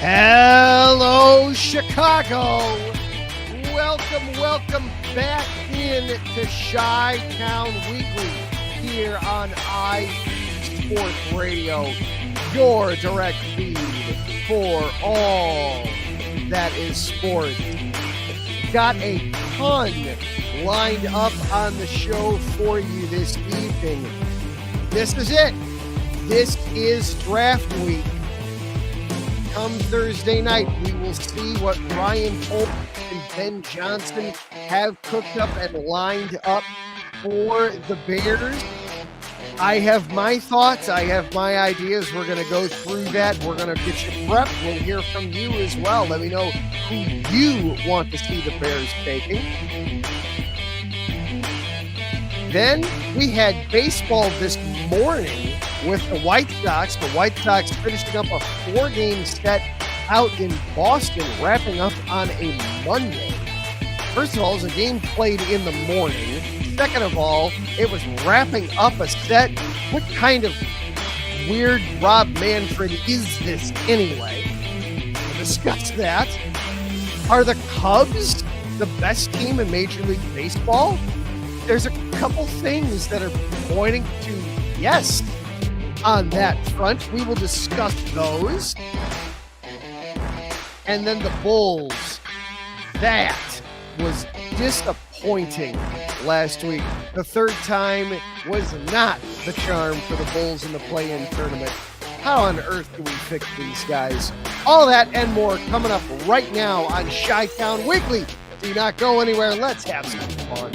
Hello, Chicago. Welcome back in to Chi-Town Weekly here on IE Sports Radio, your direct feed for all that is sports. Got a ton lined up on the show for you this evening. This is it. This is draft week. Come Thursday night, we will see what Ryan Poles and Ben Johnson have cooked up and lined up for the Bears. I have my thoughts. I have my ideas. We're going to go through that. We're going to get you prepped. We'll hear from you as well. Let me know who you want to see the Bears taking. Then we had baseball this morning with the White Sox. The White Sox finishing up a 4-game set out in Boston, wrapping up on a Monday. First of all, it was a game played in the morning. Second of all, it was wrapping up a set. What kind of weird Rob Manfred is this anyway? We'll discuss that. Are the Cubs the best team in Major League Baseball? There's a couple things that are pointing to yes on that front. We will discuss those. And then the Bulls. That was disappointing last week. The third time was not the charm for the Bulls in the play-in tournament. How on earth do we fix these guys? All that and more coming up right now on Chi-Town Weekly. Do not go anywhere. Let's have some fun.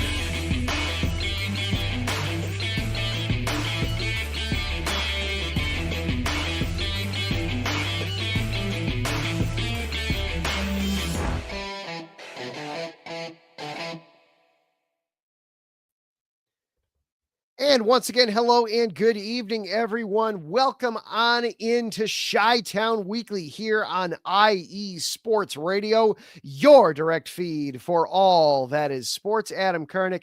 And once again, hello and good evening, everyone. Welcome on into Chi-Town Weekly here on IE Sports Radio, your direct feed for all that is sports. Adam Karnick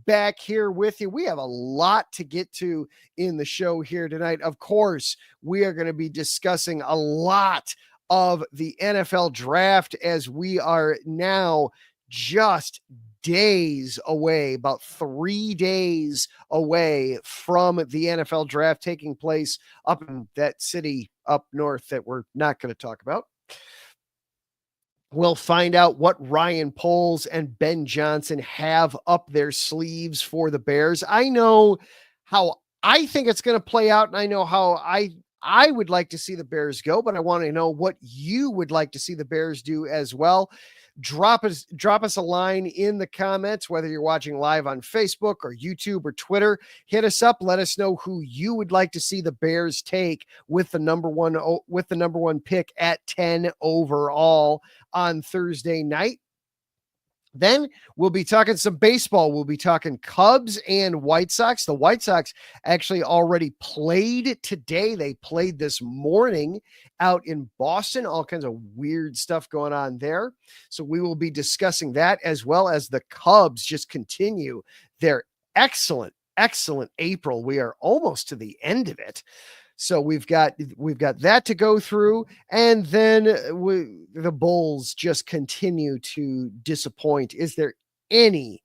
back here with you. We have a lot to get to in the show here tonight. Of course, we are going to be discussing a lot of the NFL draft as we are now just days away, about 3 days away from the NFL draft taking place up in that city up north that we're not going to talk about. We'll find out what Ryan Poles and Ben Johnson have up their sleeves for the Bears. I know how I think it's going to play out, and I know how I would like to see the Bears go, but I want to know what you would like to see the Bears do as well. Drop us a line in the comments, whether you're watching live on Facebook or YouTube or Twitter. Hit us up. Let us know who you would like to see the Bears take with the number one pick at 10 overall on Thursday night. Then we'll be talking some baseball. We'll be talking Cubs and White Sox. The White Sox actually already played today. They played this morning out in Boston. All kinds of weird stuff going on there. So we will be discussing that, as well as the Cubs just continue their excellent April. We are almost to the end of it. So we've got that to go through, and then the Bulls just continue to disappoint. Is there any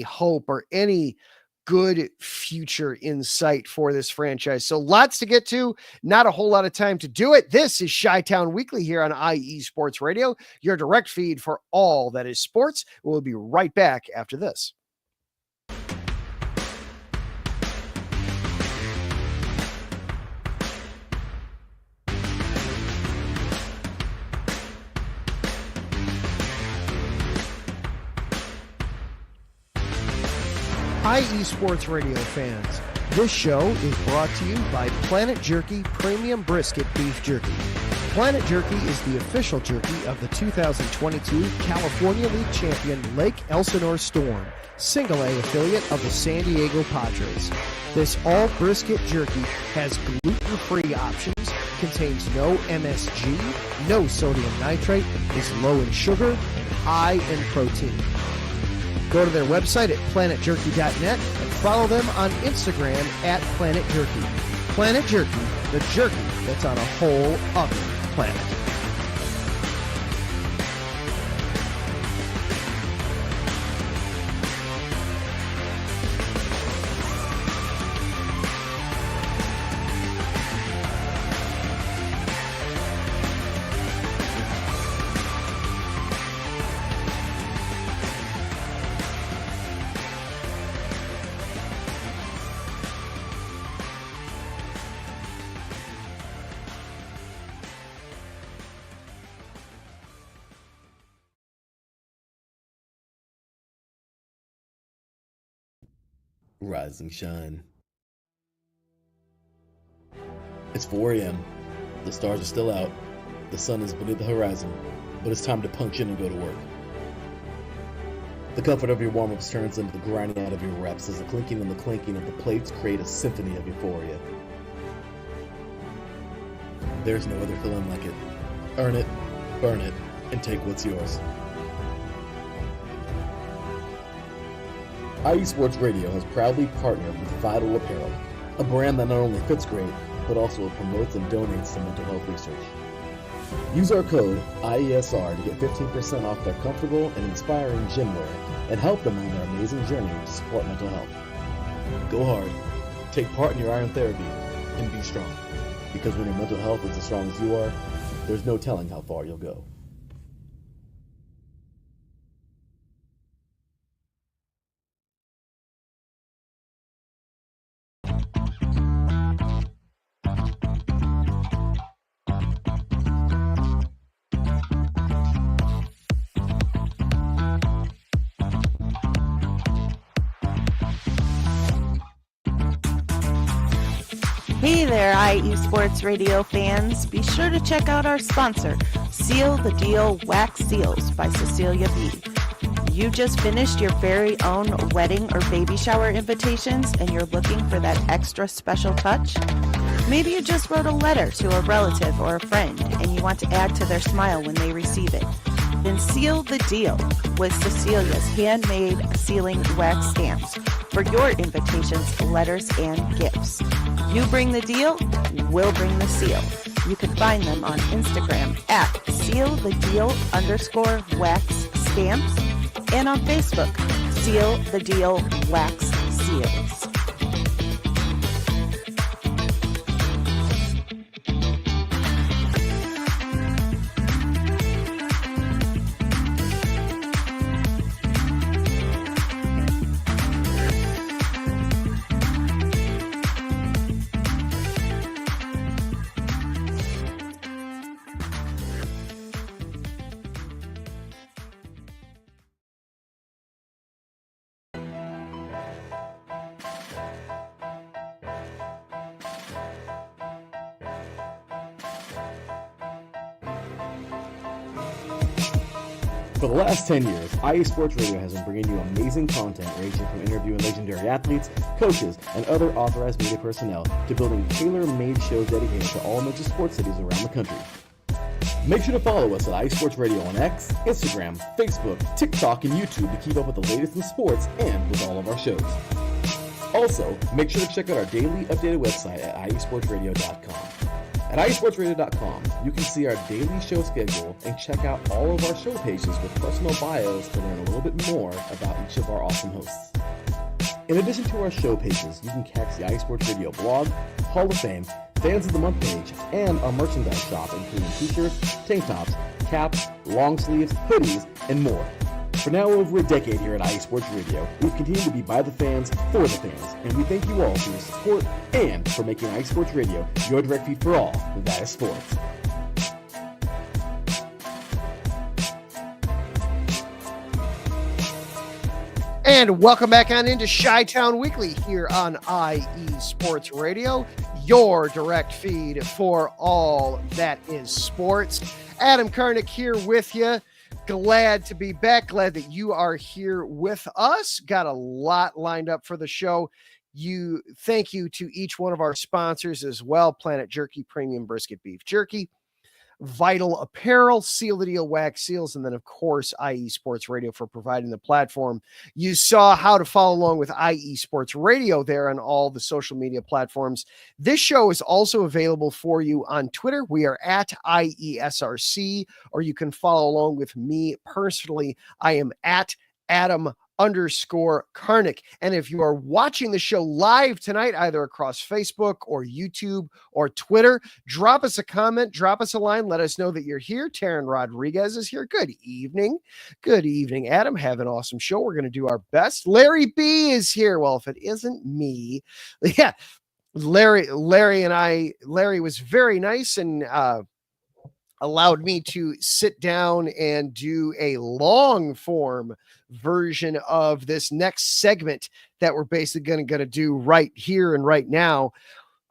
hope or any good future in sight for this franchise? So lots to get to, not a whole lot of time to do it. This is Chi-Town Weekly here on IE Sports Radio, your direct feed for all that is sports. We'll be right back after this. IE Sports Radio fans, this show is brought to you by Planet Jerky Premium Brisket Beef Jerky. Planet Jerky is the official jerky of the 2022 California League champion Lake Elsinore Storm, single-A affiliate of the San Diego Padres. This all-brisket jerky has gluten-free options, contains no MSG, no sodium nitrate, is low in sugar, and high in protein. Go to their website at planetjerky.net and follow them on Instagram at Planet Jerky. Planet Jerky, the jerky that's on a whole other planet. rise and shine. It's 4 a.m. The stars are still out. The sun is beneath the horizon, but it's time to punch in and go to work. The comfort of your warm-ups turns into the grinding out of your reps as the clinking and the clanking of the plates create a symphony of euphoria. There's no other feeling like it. Earn it, burn it, and take what's yours. IE Sports Radio has proudly partnered with Vital Apparel, a brand that not only fits great, but also promotes and donates to mental health research. Use our code IESR to get 15% off their comfortable and inspiring gym wear and help them on their amazing journey to support mental health. Go hard, take part in your iron therapy, and be strong. Because when your mental health is as strong as you are, there's no telling how far you'll go. Hey there, IE Sports Radio fans. Be sure to check out our sponsor, Seal the Deal Wax Seals by Cecilia B. You just finished your very own wedding or baby shower invitations and you're looking for that extra special touch? Maybe you just wrote a letter to a relative or a friend and you want to add to their smile when they receive it. Then seal the deal with Cecilia's handmade sealing wax stamps for your invitations, letters, and gifts. You bring the deal, we'll bring the seal. You can find them on Instagram at sealthedeal_wax stamps and on Facebook, Seal the Deal Wax Seals. For the last 10 years, IE Sports Radio has been bringing you amazing content ranging from interviewing legendary athletes, coaches, and other authorized media personnel to building tailor-made shows dedicated to all major sports cities around the country. Make sure to follow us at IE Sports Radio on X, Instagram, Facebook, TikTok, and YouTube to keep up with the latest in sports and with all of our shows. Also, make sure to check out our daily updated website at iesportsradio.com. At iesportsradio.com, you can see our daily show schedule and check out all of our show pages with personal bios to learn a little bit more about each of our awesome hosts. In addition to our show pages, you can catch the IE Sports Radio blog, Hall of Fame, Fans of the Month page, and our merchandise shop including t-shirts, tank tops, caps, long sleeves, hoodies, and more. For now over a decade here at IE Sports Radio, we've continued to be by the fans, for the fans, and we thank you all for your support and for making IE Sports Radio your direct feed for all that is sports. And welcome back on into Chi-Town Weekly here on IE Sports Radio, your direct feed for all that is sports. Adam Karnick here with you. Glad to be back. Glad that you are here with us. Got a lot lined up for the show. Thank you to each one of our sponsors as well. Planet Jerky, Premium Brisket Beef Jerky, Vital Apparel, Seal the Deal Wax Seals, and then, of course, IE Sports Radio for providing the platform. You saw how to follow along with IE Sports Radio there on all the social media platforms. This show is also available for you on Twitter. We are at IESRC, or you can follow along with me personally. I am at Adam_Karnick. And if you are watching the show live tonight, either across Facebook or YouTube or Twitter, drop us a comment, drop us a line, let us know that you're here. Taryn Rodriguez is here. Good evening. Good evening, Adam. Have an awesome show. We're going to do our best. Larry B is here. Well, if it isn't me, yeah, Larry was very nice and allowed me to sit down and do a long form version of this next segment that we're basically going to do right here and right now.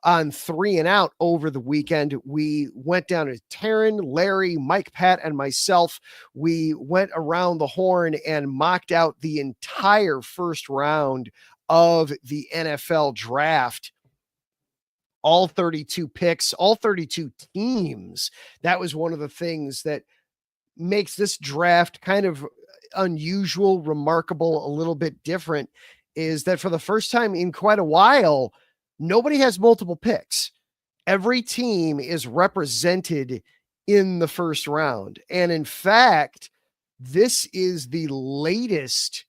On 3 and Out over the weekend, we went down to Taryn, Larry, Mike, Pat, and myself. We went around the horn and mocked out the entire first round of the NFL draft. All 32 picks, all 32 teams. That was one of the things that makes this draft kind of unusual, remarkable, a little bit different, is that for the first time in quite a while, nobody has multiple picks. Every team is represented in the first round. And in fact, this is the latest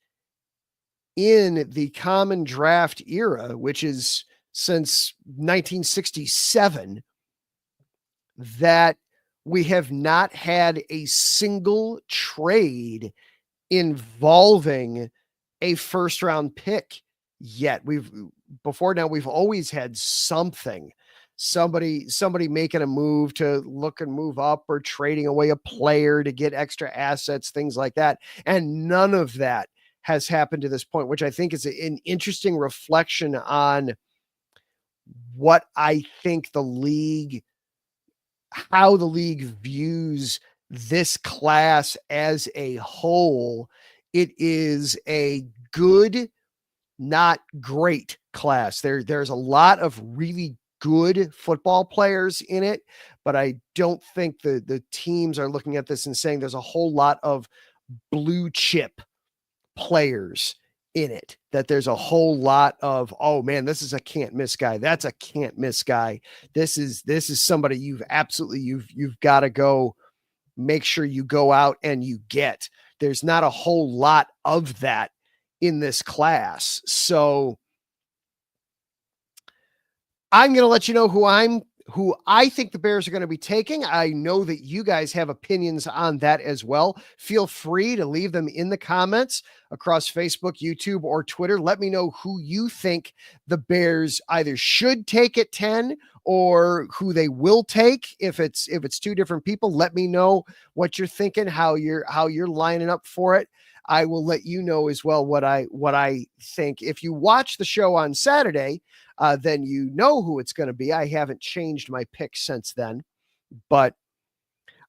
in the common draft era, which is since 1967, that we have not had a single trade involving a first round pick yet. Before now, we've always had somebody making a move to look and move up, or trading away a player to get extra assets, things like that. And none of that has happened to this point, which I think is an interesting reflection on what I think how the league views this class as a whole. It is a good, not great class. There's a lot of really good football players in it, but I don't think the teams are looking at this and saying there's a whole lot of blue chip players in it, that there's a whole lot of, oh man, this is a can't miss guy. That's a can't miss guy. This is somebody you've got to go make sure you go out and you get. There's not a whole lot of that in this class. So I'm going to let you know who I think the Bears are going to be taking. I know that you guys have opinions on that as well. Feel free to leave them in the comments across Facebook, YouTube, or Twitter. Let me know who you think the Bears either should take at 10 or who they will take. If it's two different people, let me know what you're thinking, how you're lining up for it. I will let you know as well what I think. If you watch the show on Saturday, then you know who it's going to be. I haven't changed my pick since then, but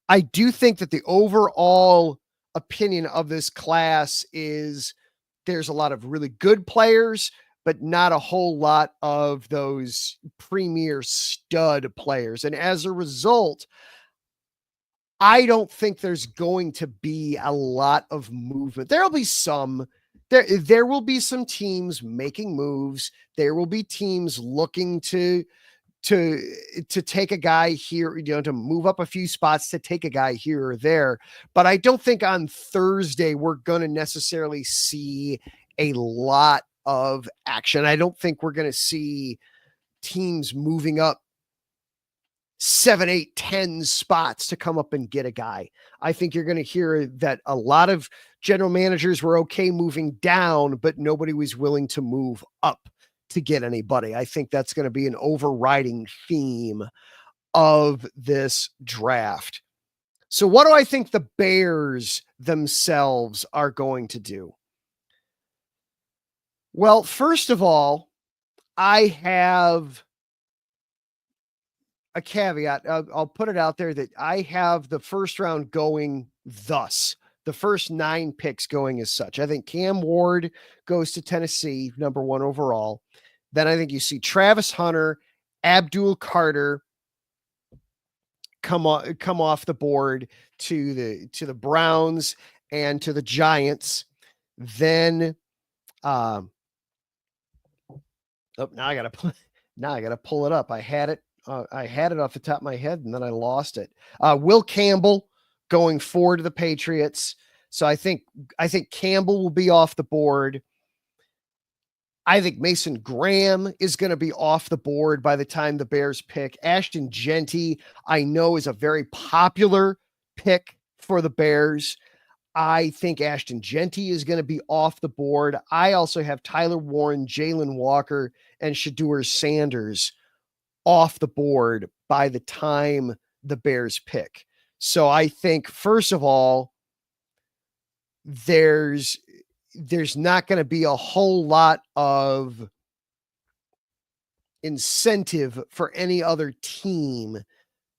I do think that the overall opinion of this class is there's a lot of really good players, but not a whole lot of those premier stud players. And as a result, I don't think there's going to be a lot of movement. There'll be some. There will be some teams making moves. There will be teams looking to take a guy here, to move up a few spots, to take a guy here or there. But I don't think on Thursday we're going to necessarily see a lot of action. I don't think we're going to see teams moving up 7, 8, 10 spots to come up and get a guy. I think you're going to hear that a lot of general managers were okay moving down, but nobody was willing to move up to get anybody. I think that's going to be an overriding theme of this draft. So what do I think the Bears themselves are going to do? Well, first of all, I have a caveat. I'll put it out there that I have the first round going thus. The first 9 picks going as such. I think Cam Ward goes to Tennessee, number 1 overall. Then I think you see Travis Hunter, Abdul Carter come off the board to the Browns and to the Giants. Then now I gotta pull it up. I had it off the top of my head and then I lost it. Will Campbell going forward to the Patriots. So I think Campbell will be off the board. I think Mason Graham is going to be off the board by the time the Bears pick. Ashton Genty, I know, is a very popular pick for the Bears. I think Ashton Genty is going to be off the board. I also have Tyler Warren, Jalen Walker, and Shedeur Sanders off the board by the time the Bears pick. So I think, first of all, there's not going to be a whole lot of incentive for any other team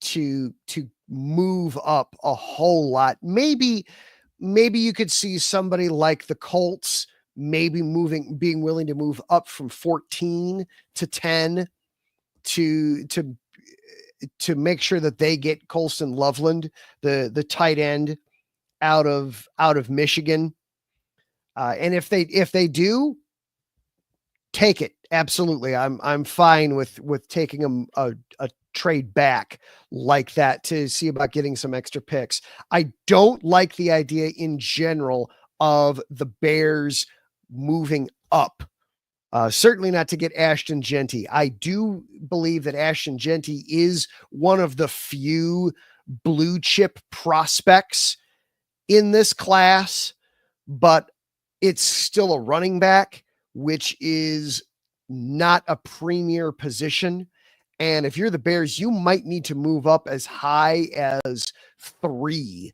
to move up a whole lot. Maybe you could see somebody like the Colts being willing to move up from 14 to 10 to make sure that they get Colston Loveland, the tight end out of Michigan. And if they do, take it. Absolutely. I'm fine with taking a trade back like that to see about getting some extra picks. I don't like the idea in general of the Bears moving up. Certainly not to get Ashton Genty. I do believe that Ashton Genty is one of the few blue chip prospects in this class, but it's still a running back, which is not a premier position. And if you're the Bears, you might need to move up as high as 3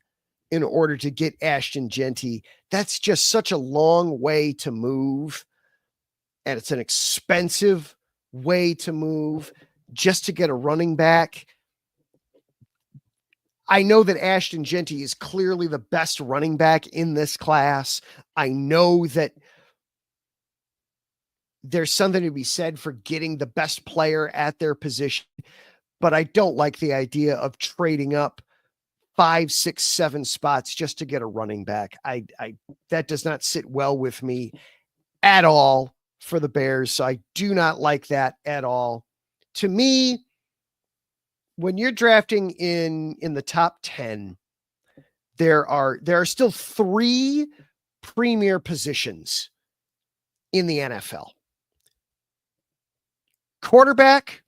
in order to get Ashton Genty. That's just such a long way to move. And it's an expensive way to move just to get a running back. I know that Ashton Genty is clearly the best running back in this class. I know that there's something to be said for getting the best player at their position, but I don't like the idea of trading up 5, 6, 7 spots just to get a running back. That does not sit well with me at all for the Bears. So I do not like that at all. To me, when you're drafting in the top 10, there are still 3 premier positions in the NFL. Quarterback,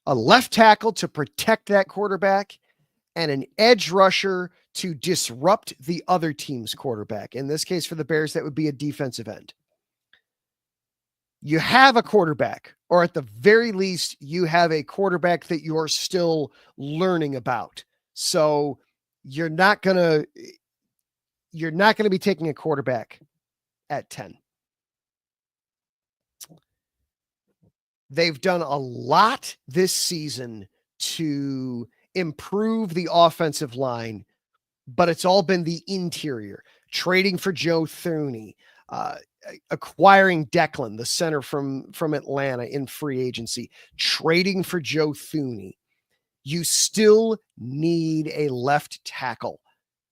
a left tackle to protect that quarterback, and an edge rusher to disrupt the other team's quarterback. In this case, for the Bears, that would be a defensive end. You have a quarterback, or at the very least, you have a quarterback that you're still learning about. So you're not going to be taking a quarterback at 10. They've done a lot this season to improve the offensive line, but it's all been the interior. Trading for Joe Thuney, acquiring Declan, the center from Atlanta in free agency, trading for Joe Thuney. You still need a left tackle,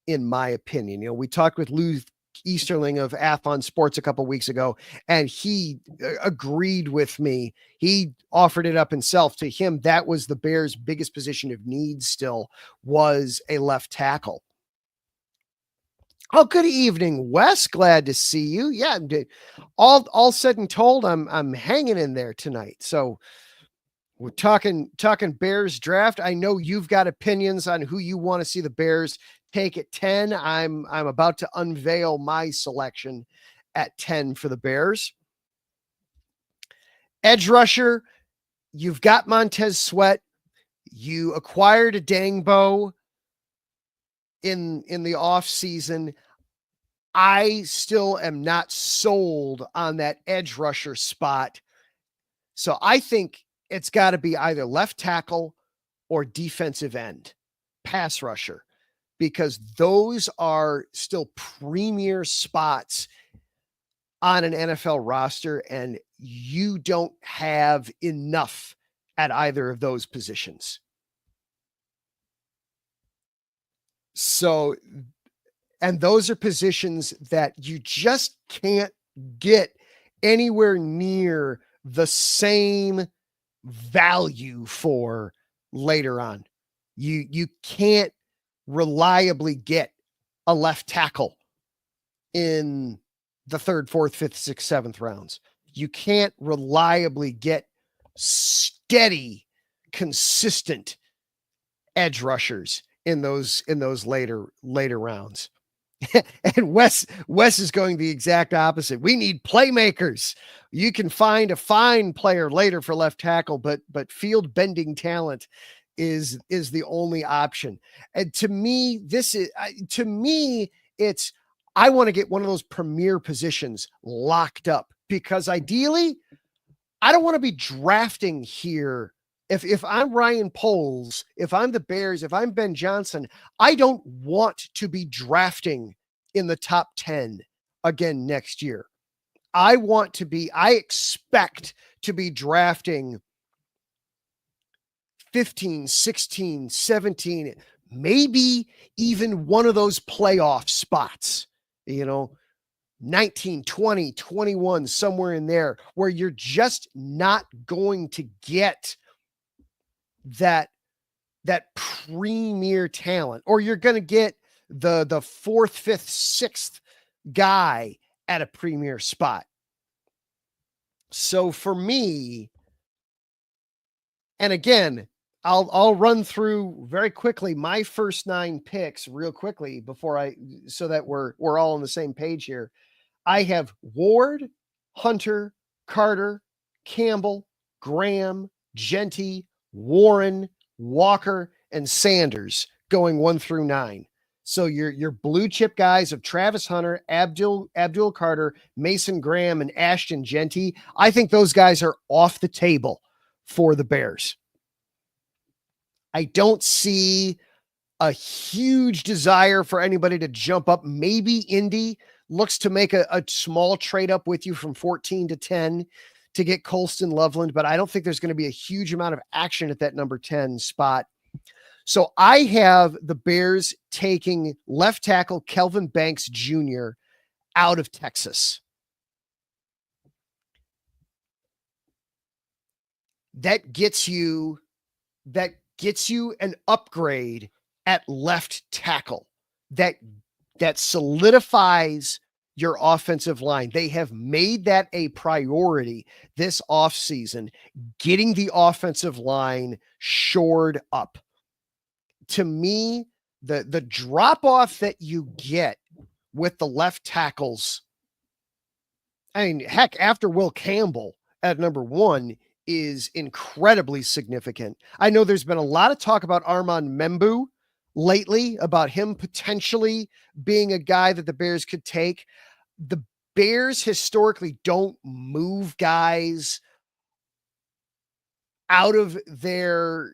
in my opinion. You know, we talked with Lou Easterling of Athlon Sports a couple of weeks ago, and he agreed with me. He offered it up himself. To him, that was the Bears' biggest position of need still, was a left tackle. Oh, good evening, Wes. Glad to see you. Yeah, all said and told, I'm hanging in there tonight. So we're talking Bears draft. I know you've got opinions on who you want to see the Bears take at 10. I'm about to unveil my selection at 10 for the Bears. Edge rusher, you've got Montez Sweat. You acquired a Dangbo in the off season. I still am not sold on that edge rusher spot. So I think it's got to be either left tackle or defensive end, pass rusher, because those are still premier spots on an NFL roster, and you don't have enough at either of those positions. So, and those are positions that you just can't get anywhere near the same value for later on. You can't reliably get a left tackle in the 3rd, 4th, 5th, 6th, 7th rounds. You can't reliably get steady, consistent edge rushers in those later rounds. And Wes is going the exact opposite. We need playmakers. You can find a fine player later for left tackle, but field bending talent is the only option. And to me, it's, I want to get one of those premier positions locked up, because ideally I don't want to be drafting here. If I'm Ryan Poles, if I'm the Bears, if I'm Ben Johnson, I don't want to be drafting in the top 10 again next year. I expect to be drafting 15, 16, 17, maybe even one of those playoff spots, 19, 20, 21, somewhere in there, where you're just not going to get that premier talent, or you're going to get the fourth, fifth, sixth guy at a premier spot. So for me, and again, I'll run through very quickly my first 9 picks real quickly so that we're all on the same page here. I have Ward, Hunter, Carter, Campbell, Graham, Genty, Warren, Walker, and Sanders going 1 through 9. So your blue chip guys of Travis Hunter, Abdul Carter, Mason Graham, and Ashton Genty, I think those guys are off the table for the Bears. I don't see a huge desire for anybody to jump up. Maybe Indy looks to make a small trade up with you from 14 to 10 to get Colston Loveland, but I don't think there's going to be a huge amount of action at that number 10 spot. So I have the Bears taking left tackle Kelvin Banks Jr. out of Texas. That gets you an upgrade at left tackle. That solidifies your offensive line. They have made that a priority this offseason, getting the offensive line shored up. To me, the drop off that you get with the left tackles, I mean, heck, after Will Campbell at number 1 is incredibly significant. I know there's been a lot of talk about Armand Membu lately, about him potentially being a guy that the Bears could take. The Bears historically don't move guys out of their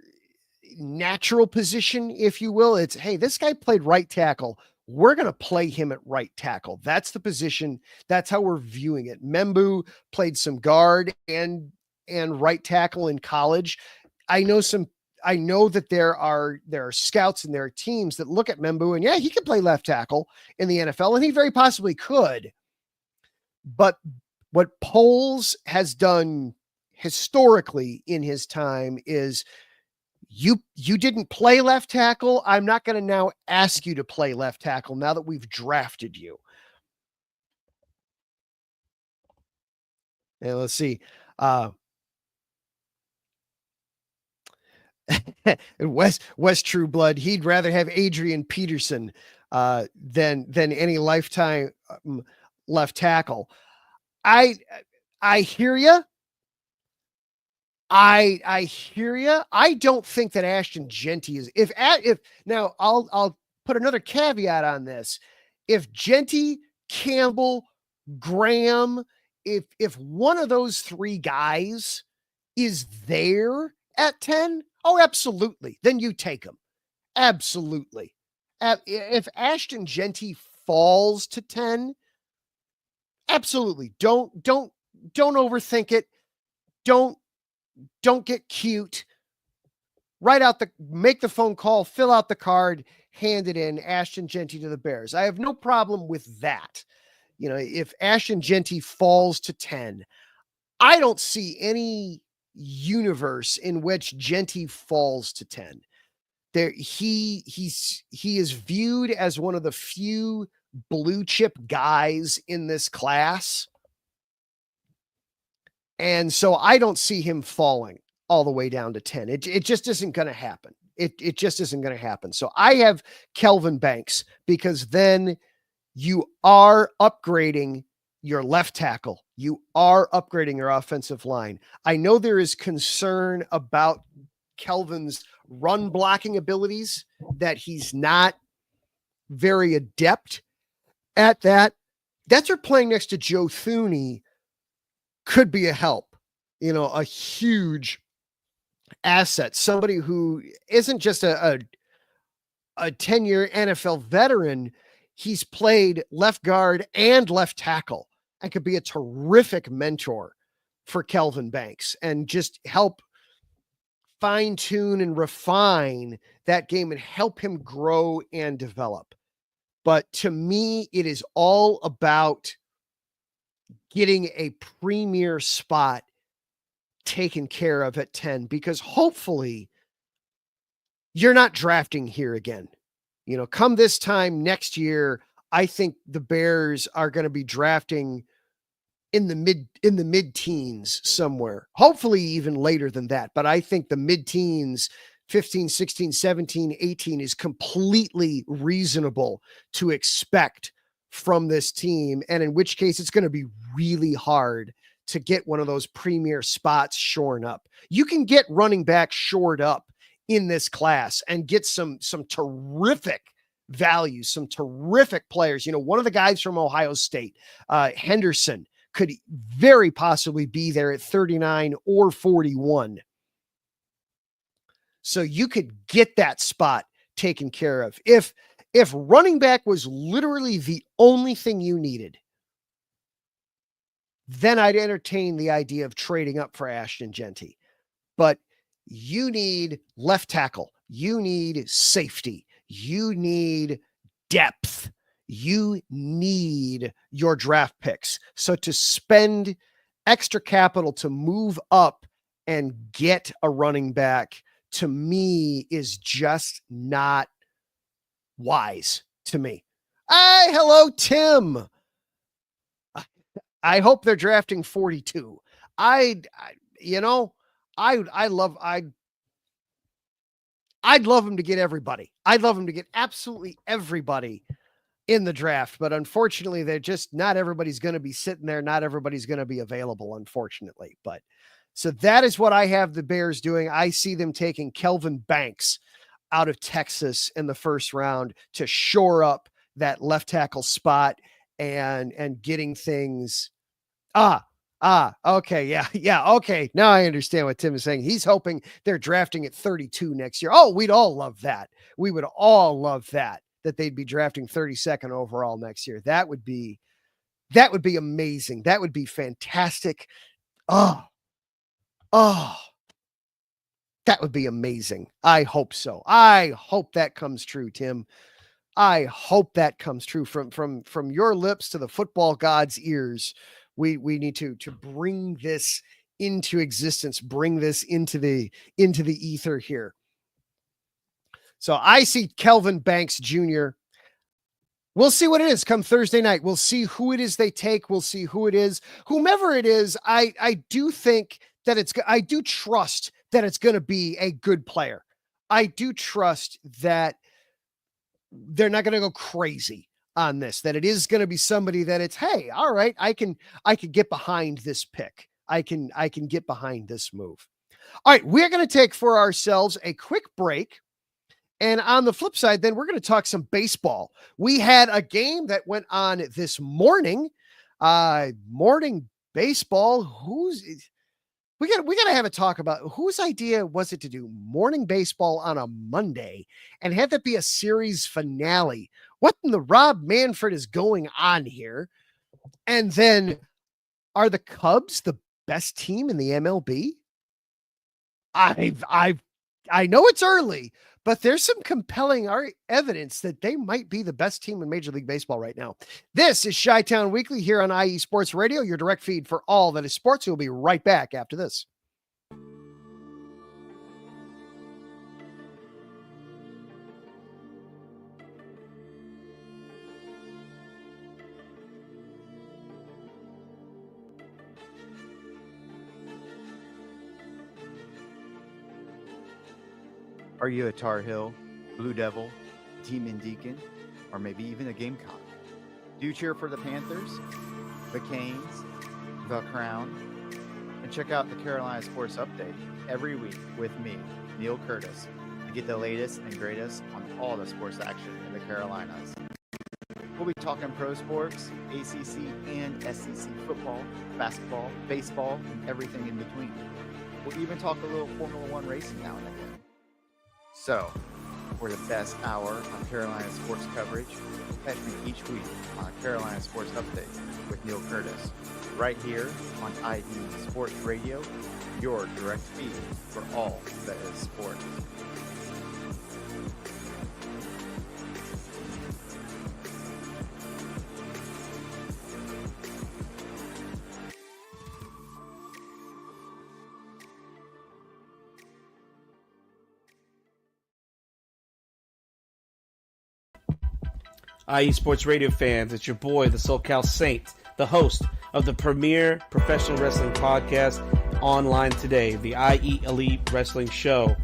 natural position, if you will. It's, hey, this guy played right tackle, we're going to play him at right tackle. That's the position. That's how we're viewing it. Membu played some guard and right tackle in college. I know that there are scouts and there are teams that look at Membu and, yeah, he could play left tackle in the NFL, and he very possibly could. But what Poles has done historically in his time is, you didn't play left tackle, I'm not going to now ask you to play left tackle now that we've drafted you. And let's see. West Trueblood, he'd rather have Adrian Peterson than any lifetime left tackle. I hear you. I hear you. I don't think that Ashton Genty is, if now I'll put another caveat on this. If Genty, Campbell, Graham, if one of those 3 guys is there at 10, oh, absolutely. Then you take him. Absolutely. If Ashton Genty falls to 10, absolutely. Don't overthink it. Don't get cute. Make the phone call, fill out the card, hand it in, Ashton Genty to the Bears. I have no problem with that. If Ashton Genty falls to 10, I don't see any universe in which Genty falls to 10. He is viewed as one of the few blue chip guys in this class. And so I don't see him falling all the way down to 10. It just isn't going to happen. It just isn't going to happen. So I have Kelvin Banks, because then you are upgrading your left tackle. You are upgrading your offensive line. I know there is concern about Kelvin's run blocking abilities, that he's not very adept at that. That's where playing next to Joe Thuney could be a help, a huge asset, somebody who isn't just a 10-year NFL veteran. He's played left guard and left tackle and could be a terrific mentor for Kelvin Banks and just help fine tune and refine that game and help him grow and develop. But to me, it is all about getting a premier spot taken care of at 10, because hopefully you're not drafting here again. Come this time next year, I think the Bears are going to be drafting in the mid-teens somewhere, hopefully even later than that. But I think the mid-teens, 15, 16, 17, 18 is completely reasonable to expect from this team. And in which case it's going to be really hard to get one of those premier spots shorn up. You can get running back shored up in this class and get some terrific value, some terrific players. One of the guys from Ohio State, Henderson, could very possibly be there at 39 or 41. So you could get that spot taken care of. If running back was literally the only thing you needed, then I'd entertain the idea of trading up for Ashton Genty. But you need left tackle. You need safety. You need depth. You need your draft picks. So to spend extra capital to move up and get a running back, to me, is just not wise to me. Hello, Tim. I hope they're drafting 42. I'd love them to get everybody. I'd love them to get absolutely everybody in the draft, but unfortunately, they're just not everybody's going to be sitting there. Not everybody's going to be available, unfortunately. But so that is what I have the Bears doing. I see them taking Kelvin Banks out of Texas in the first round to shore up that left tackle spot and getting things. Okay. Yeah. Okay. Now I understand what Tim is saying. He's hoping they're drafting at 32 next year. Oh, we'd all love that. We would all love that they'd be drafting 32nd overall next year. That would be amazing. That would be fantastic. Oh, that would be amazing. I hope so. I hope that comes true, Tim. I hope that comes true from your lips to the football god's ears. We need to bring this into existence, bring this into the ether here. So I see Kelvin Banks Jr. We'll see what it is come Thursday night. We'll see who it is they take. We'll see who it is. Whomever it is, I do think that I do trust that it's going to be a good player. I do trust that they're not going to go crazy on this, that it is going to be somebody that it's, hey, all right, I can get behind this pick. I can get behind this move. All right, we're going to take for ourselves a quick break. And on the flip side, then we're going to talk some baseball. We had a game that went on this morning. Morning baseball. We got to have a talk about whose idea was it to do morning baseball on a Monday and have that be a series finale? What in the Rob Manfred is going on here? And then, are the Cubs the best team in the MLB? I know it's early, but there's some compelling evidence that they might be the best team in Major League Baseball right now. This is Chi-Town Weekly here on IE Sports Radio, your direct feed for all that is sports. We'll be right back after this. Are you a Tar Heel, Blue Devil, Demon Deacon, or maybe even a Gamecock? Do you cheer for the Panthers, the Canes, the Crown? In check out the Carolina Sports Update every week with me, Neil Curtis, to get the latest and greatest on all the sports action in the Carolinas. We'll be talking pro sports, ACC and SEC football, basketball, baseball, and everything in between. We'll even talk a little Formula One racing now and again. So, for the best hour of Carolina sports coverage, catch me each week on Carolina Sports Update with Neil Curtis, right here on IE Sports Radio, your direct feed for all that is sports. IE Sports Radio fans, it's your boy, the SoCal Saint, the host of the premier professional wrestling podcast online today, the IE Elite Wrestling Show.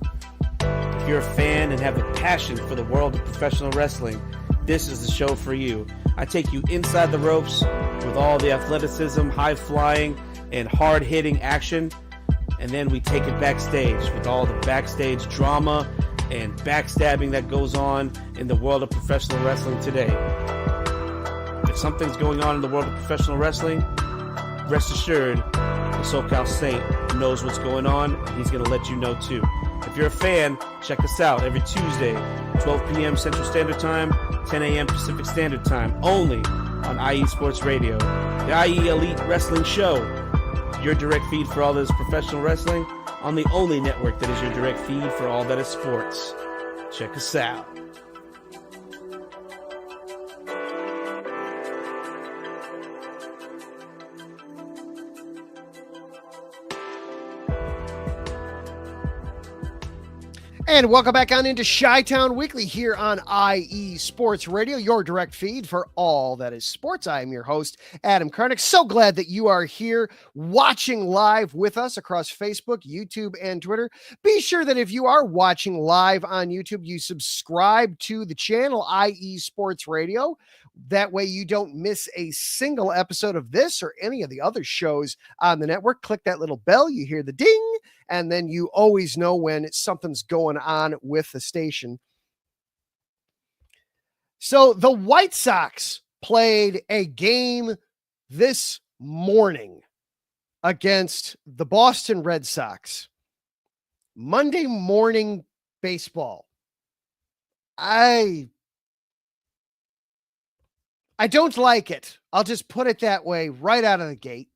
If you're a fan and have a passion for the world of professional wrestling, this is the show for you. I take you inside the ropes with all the athleticism, high-flying, and hard-hitting action, and then we take it backstage with all the backstage drama and backstabbing that goes on in the world of professional wrestling today. If something's going on in the world of professional wrestling, rest assured, the SoCal Saint knows what's going on, and he's going to let you know too. If you're a fan, check us out every Tuesday, 12 p.m. Central Standard Time, 10 a.m. Pacific Standard Time, only on IE Sports Radio. The IE Elite Wrestling Show, your direct feed for all that is professional wrestling, on the only network that is your direct feed for all that is sports. Check us out. And welcome back on into Chi-Town Weekly here on IE Sports Radio, your direct feed for all that is sports. I am your host, Adam Karnick. So glad that you are here watching live with us across Facebook, YouTube, and Twitter. Be sure that if you are watching live on YouTube, you subscribe to the channel IE Sports Radio. That way you don't miss a single episode of this or any of the other shows on the network. Click that little bell, you hear the ding, and then you always know when something's going on with the station. So the White Sox played a game this morning against the Boston Red Sox. Monday morning baseball. I don't like it. I'll just put it that way right out of the gate.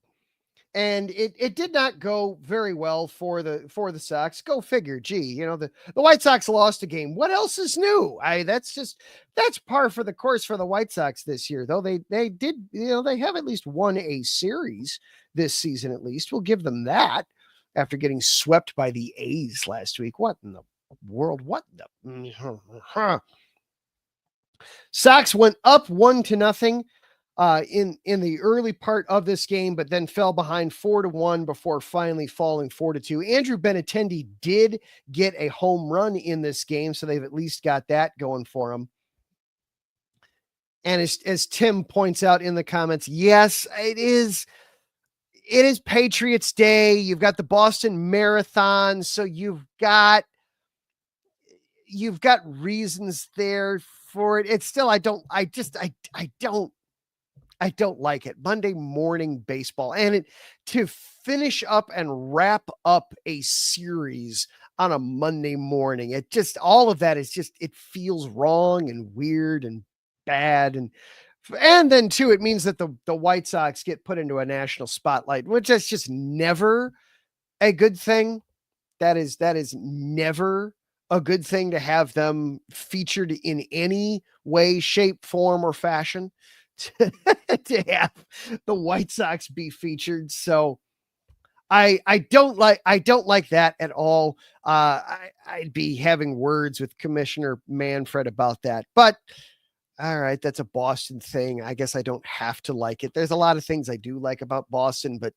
And it did not go very well for the Sox. Go figure. Gee, you know, the White Sox lost a game. What else is new? That's par for the course for the White Sox this year, though. They did, you know, they have at least won a series this season, at least. We'll give them that after getting swept by the A's last week. What in the world? What the Sox went up 1-0 in the early part of this game, but then fell behind 4-1 before finally falling 4-2. Andrew Benintendi did get a home run in this game, so they've at least got that going for them. And as Tim points out in the comments, yes, it is Patriots Day. You've got the Boston Marathon, so you've got reasons there for it. It's still, I don't like it. Monday morning baseball, and to finish up and wrap up a series on a Monday morning. It just, all of that is just, it feels wrong and weird and bad. And then too, it means that the White Sox get put into a national spotlight, which is just never a good thing. That is never a good thing to have them featured in any way, shape, form, or fashion. To have the White Sox be featured. So I don't like that at all. I'd be having words with Commissioner Manfred about that, but all right, that's a Boston thing. I guess I don't have to like it. There's a lot of things I do like about Boston, but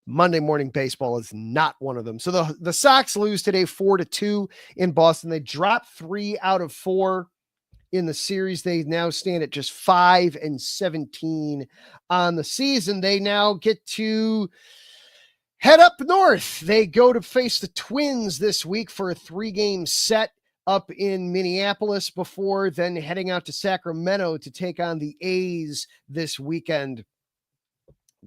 Monday morning baseball is not one of them. So the Sox lose today 4-2 in Boston. They dropped 3 out of 4 in the series. They now stand at just 5-17 on the season. They now get to head up north. They go to face the Twins this week for a 3-game set up in Minneapolis before then heading out to Sacramento to take on the A's this weekend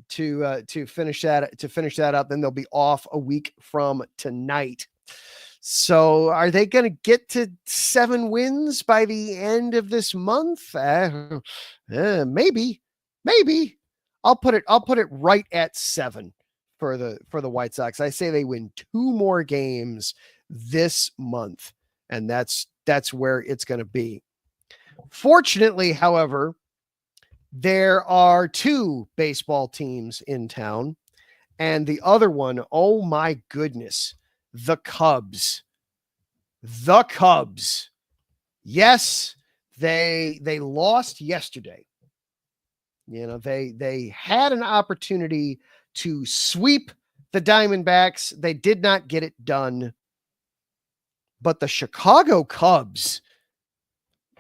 to finish that up. Then they'll be off a week from tonight. So are they going to get to 7 wins by the end of this month? Maybe. I'll put it right at 7 for the White Sox. I say they win 2 more games this month, and that's where it's going to be. Fortunately, however, there are 2 baseball teams in town, and the other one, oh my goodness, the Cubs. The Cubs. Yes, they lost yesterday. You know, they had an opportunity to sweep the Diamondbacks. They did not get it done. But the Chicago Cubs,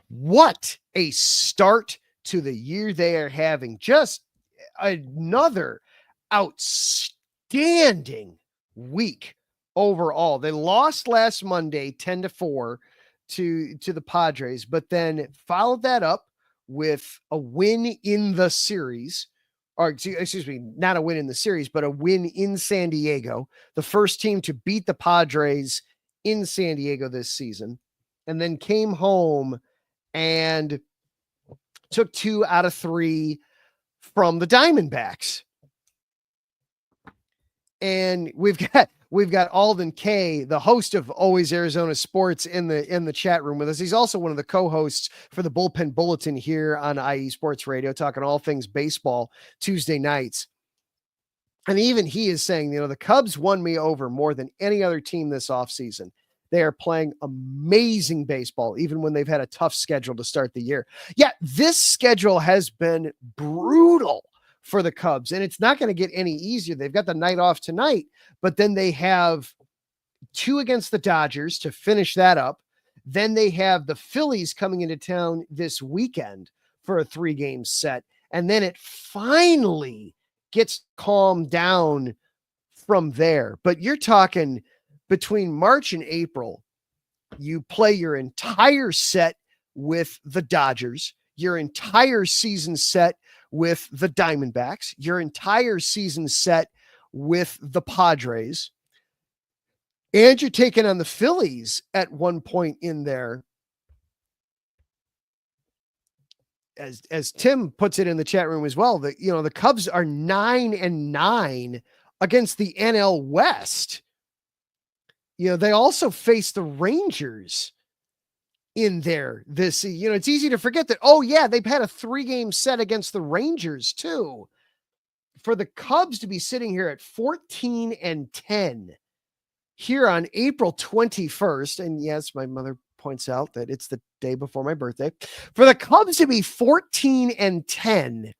what a start to the year they are having. Just another outstanding week overall. They lost last Monday 10-4 to the Padres, but then followed that up with a win in the series, or excuse me, not a win in the series, but a win in San Diego, the first team to beat the Padres in San Diego this season, and then came home and took 2 out of 3 from the Diamondbacks. And we've got Alden K, the host of Always Arizona Sports, in the chat room with us. He's also one of the co-hosts for the Bullpen Bulletin here on IE Sports Radio, talking all things baseball Tuesday nights. And even he is saying, you know, the Cubs won me over more than any other team this offseason. They are playing amazing baseball, even when they've had a tough schedule to start the year. Yeah, this schedule has been brutal for the Cubs, and it's not going to get any easier. They've got the night off tonight, but then they have 2 against the Dodgers to finish that up. Then they have the Phillies coming into town this weekend for a 3-game set. And then it finally gets calmed down from there. But you're talking between March and April, you play your entire set with the Dodgers, your entire season set with the Diamondbacks, your entire season set with the Padres, and you're taking on the Phillies at one point in there. As Tim puts it in the chat room as well, that, you know, the Cubs are 9-9 against the NL West. You know, they also face the Rangers in there this, you know, it's easy to forget that, oh yeah, they've had a 3-game set against the Rangers too. For the Cubs to be sitting here at 14-10 here on April 21st, and yes, my mother points out that it's the day before my birthday, for the Cubs to be 14-10,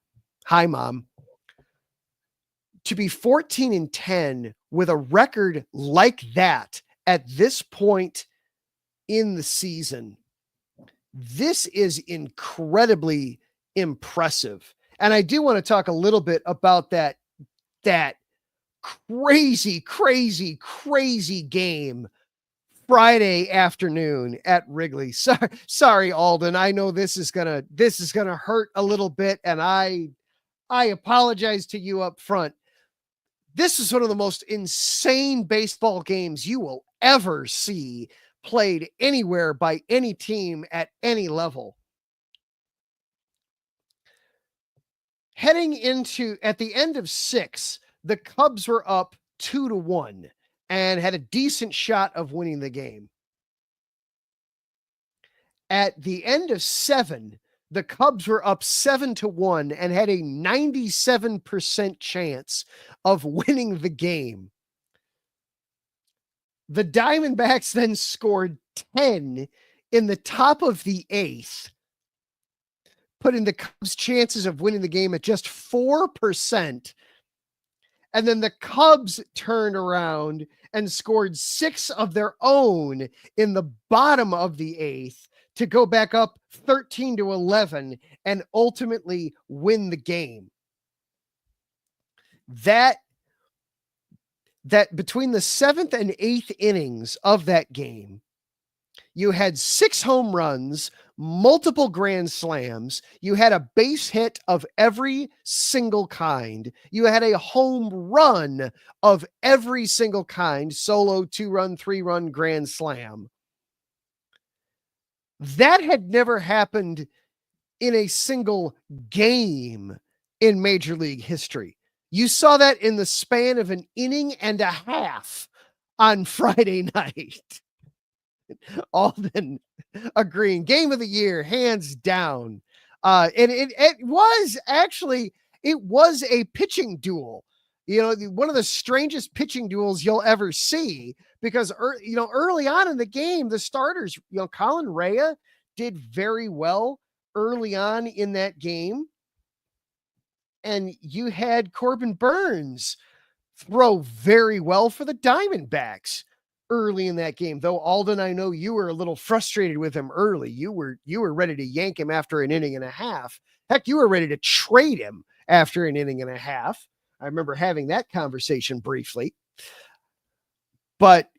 hi mom, to be 14-10 with a record like that at this point in the season, this is incredibly impressive. And I do want to talk a little bit about that crazy game Friday afternoon at Wrigley. Sorry, Alden. I know this is gonna hurt a little bit, and I apologize to you up front. This is one of the most insane baseball games you will ever see played anywhere by any team at any level. Heading into, at the end of 6, the Cubs were up 2-1 and had a decent shot of winning the game. At the end of 7, the Cubs were up 7-1 and had a 97% chance of winning the game. The Diamondbacks then scored 10 in the top of the 8th, putting the Cubs' chances of winning the game at just 4%. And then the Cubs turned around and scored 6 of their own in the bottom of the 8th to go back up 13-11 and ultimately win the game. That between the 7th and 8th innings of that game, you had 6 home runs, multiple grand slams. You had a base hit of every single kind. You had a home run of every single kind, solo, 2-run, 3-run, grand slam. That had never happened in a single game in Major League history. You saw that in the span of an inning and a half on Friday night. Alden agreeing. Game of the year, hands down. And it was actually, it was a pitching duel. You know, one of the strangest pitching duels you'll ever see, because, early on in the game, the starters, Colin Rea did very well early on in that game. And you had Corbin Burns throw very well for the Diamondbacks early in that game. Though, Alden, I know you were a little frustrated with him early. You were ready to yank him after an inning and a half. Heck, you were ready to trade him after an inning and a half. I remember having that conversation briefly. But,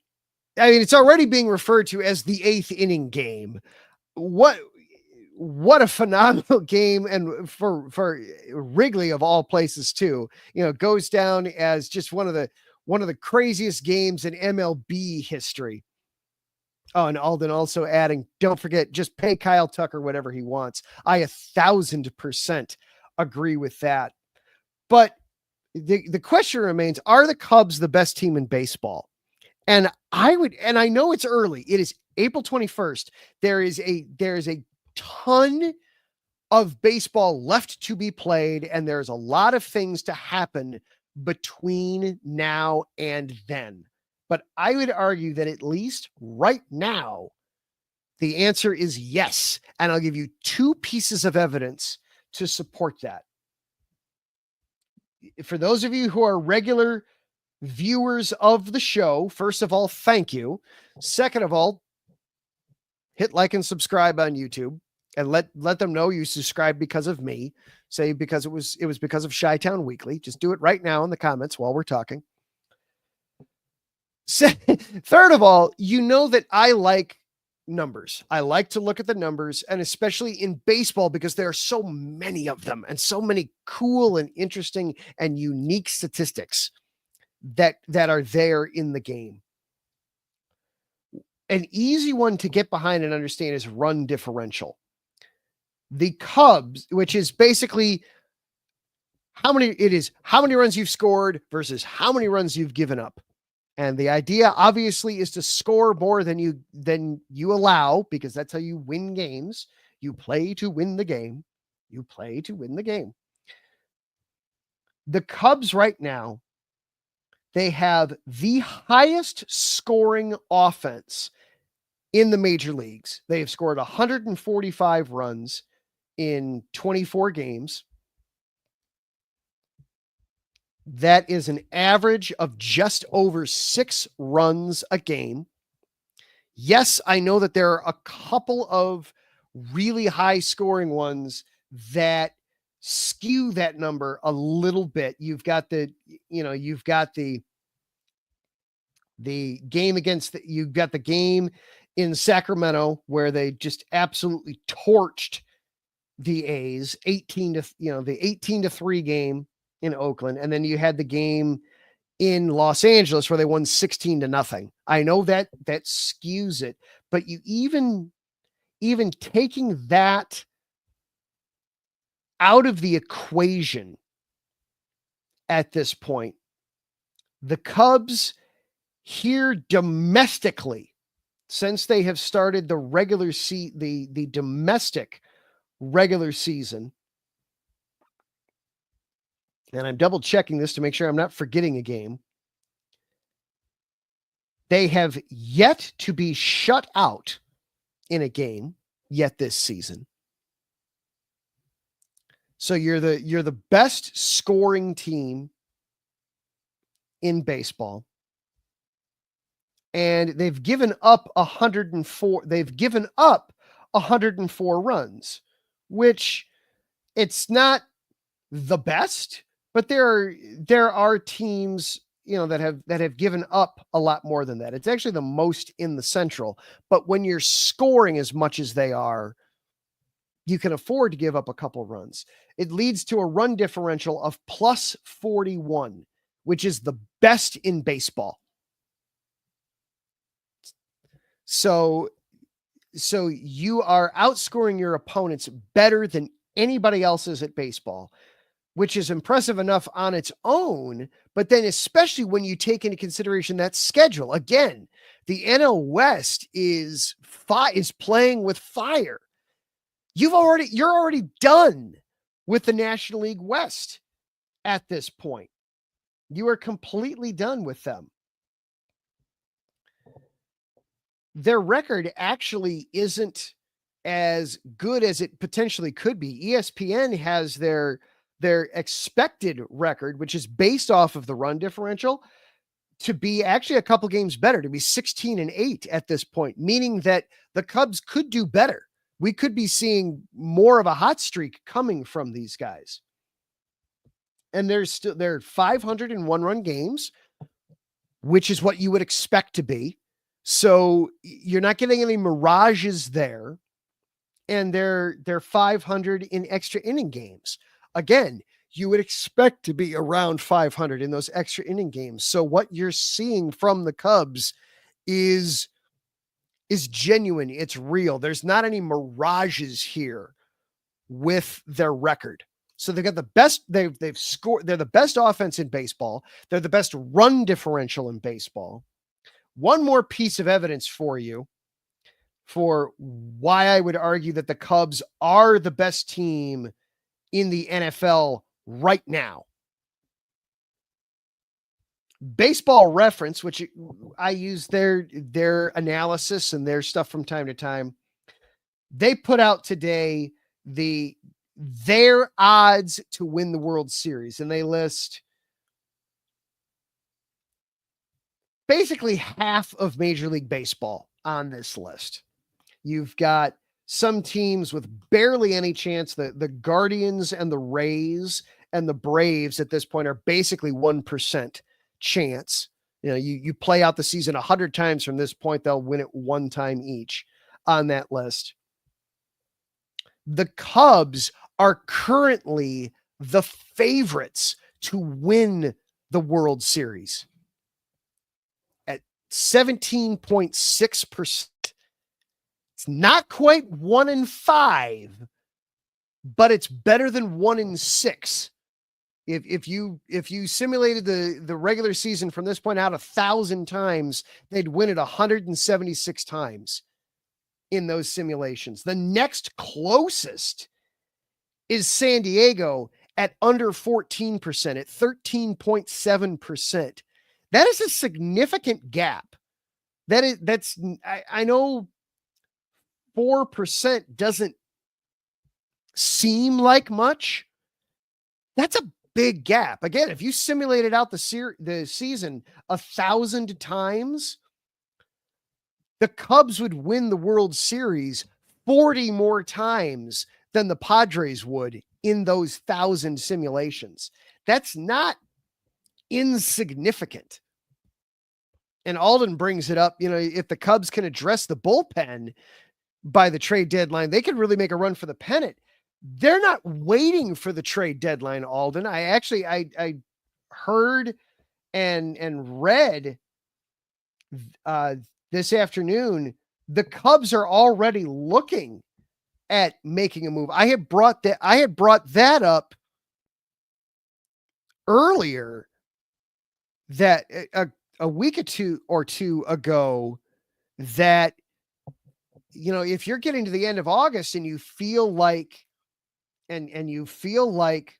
I mean, it's already being referred to as the 8th inning game. What a phenomenal game. And for Wrigley of all places too, goes down as just one of the craziest games in MLB history. Oh, and Alden also adding, don't forget, just pay Kyle Tucker whatever he wants. I 1,000% agree with that. But the question remains, are the Cubs the best team in baseball? And I know it's early. It is April 21st. There is a ton of baseball left to be played, and there's a lot of things to happen between now and then. But I would argue that at least right now, the answer is yes. And I'll give you 2 pieces of evidence to support that. For those of you who are regular viewers of the show, first of all, thank you. Second of all, hit like and subscribe on YouTube. And let them know you subscribed because of me. Say because it was because of Chi-Town Weekly. Just do it right now in the comments while we're talking. Third of all, you know that I like numbers. I like to look at the numbers, and especially in baseball, because there are so many of them and so many cool and interesting and unique statistics that are there in the game. An easy one to get behind and understand is run differential. The Cubs, which is basically how many runs you've scored versus how many runs you've given up. And the idea obviously is to score more than you allow, because that's how you win games. You play to win the game. You play to win the game. The Cubs right now, they have the highest scoring offense in the major leagues. They have scored 145 runs in 24 games. That is an average of just over 6 runs a game. Yes, I know that there are a couple of really high scoring ones that skew that number a little bit. You've got the game you've got the game in Sacramento where they just absolutely torched the A's 18-3 game in Oakland. And then you had the game in Los Angeles where they won 16-0. I know that skews it, but you even taking that out of the equation at this point, the Cubs here domestically, since they have started the domestic regular season, and I'm double checking this to make sure I'm not forgetting a game, they have yet to be shut out in a game yet this season. So you're the best scoring team in baseball. And they've given up 104. They've given up 104 runs, which it's not the best, but there are teams, that have given up a lot more than that. It's actually the most in the Central. But when you're scoring as much as they are, you can afford to give up a couple runs. It leads to a run differential of plus 41, which is the best in baseball. So you are outscoring your opponents better than anybody else is at baseball, which is impressive enough on its own, but then especially when you take into consideration that schedule. Again, the NL West is playing with fire. You're already done with the National League West at this point. You are completely done with them. Their record actually isn't as good as it potentially could be. ESPN has their expected record, which is based off of the run differential, to be actually a couple games better, to be 16-8 at this point, meaning that the Cubs could do better. We could be seeing more of a hot streak coming from these guys. And they're 501 run games, which is what you would expect to be. So you're not getting any mirages there. And they're 500 in extra inning games. Again, you would expect to be around 500 in those extra inning games. So what you're seeing from the Cubs is genuine. It's real. There's not any mirages here with their record. So they've got the best, they've scored, they're the best offense in baseball. They're the best run differential in baseball. One more piece of evidence for you for why I would argue that the Cubs are the best team in the NFL right now. Baseball Reference, which I use their analysis and their stuff from time to time, they put out today their odds to win the World Series, and they list basically half of Major League Baseball on this list. You've got some teams with barely any chance. The Guardians and the Rays and the Braves at this point are basically 1% chance. You play out the season 100 times from this point, they'll win it one time each on that list. The Cubs are currently the favorites to win the World Series at 17.6%. It's not quite 1 in 5, but it's better than 1 in 6. If you simulated the regular season from this point out 1,000 times, they'd win it 176 times in those simulations. The next closest is San Diego at under 14%, at 13.7%. That is a significant gap. I know 4% doesn't seem like much. That's a big gap. Again, if you simulated out the season 1,000 times, the Cubs would win the World Series 40 more times than the Padres would in those 1,000 simulations. That's not insignificant. And Alden brings it up, if the Cubs can address the bullpen by the trade deadline, they could really make a run for the pennant. They're not waiting for the trade deadline, Alden. I heard and read this afternoon, the Cubs are already looking at making a move. I had brought that up earlier, that a week or two ago, that if you're getting to the end of August and you feel like and you feel like